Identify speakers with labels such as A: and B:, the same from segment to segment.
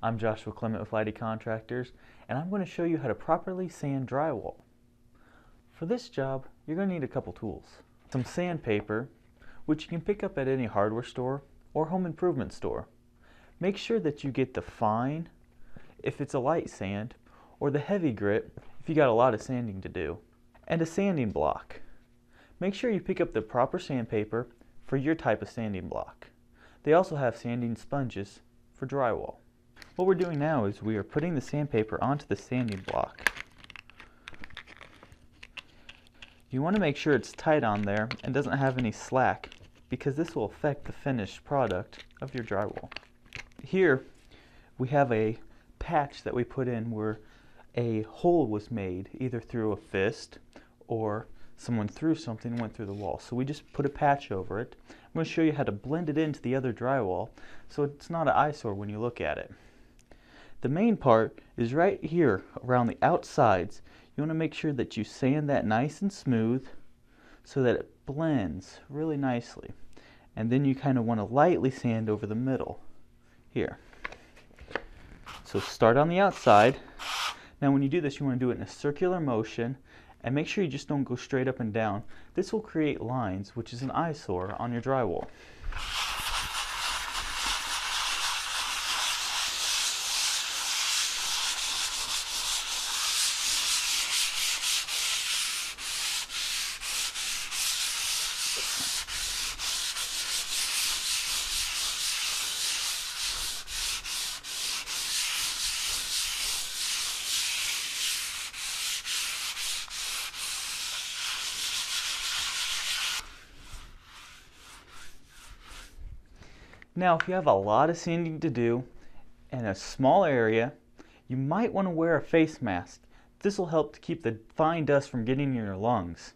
A: I'm Joshua Clement with Lighty Contractors, and I'm going to show you how to properly sand drywall. For this job, you're going to need a couple tools. Some sandpaper, which you can pick up at any hardware store or home improvement store. Make sure that you get the fine, if it's a light sand, or the heavy grit, if you got a lot of sanding to do. And a sanding block. Make sure you pick up the proper sandpaper for your type of sanding block. They also have sanding sponges for drywall. What we're doing now is we are putting the sandpaper onto the sanding block. You want to make sure it's tight on there and doesn't have any slack, because this will affect the finished product of your drywall. Here we have a patch that we put in where a hole was made, either through a fist or someone threw something and went through the wall. So we just put a patch over it. I'm going to show you how to blend it into the other drywall so it's not an eyesore when you look at it. The main part is right here around the outsides. You want to make sure that you sand that nice and smooth so that it blends really nicely. And then you kind of want to lightly sand over the middle here. So start on the outside. Now when you do this, you want to do it in a circular motion, and make sure you just don't go straight up and down. This will create lines, which is an eyesore on your drywall. Now, if you have a lot of sanding to do in a small area, you might want to wear a face mask. This will help to keep the fine dust from getting in your lungs.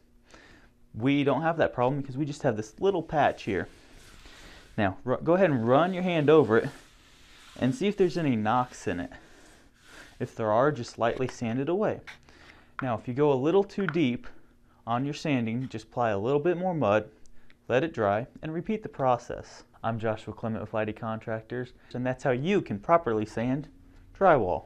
A: We don't have that problem because we just have this little patch here. Now, go ahead and run your hand over it and see if there's any knocks in it. If there are, just lightly sand it away. Now, if you go a little too deep on your sanding, just apply a little bit more mud, let it dry, and repeat the process. I'm Joshua Clement with Lighty Contractors, and that's how you can properly sand drywall.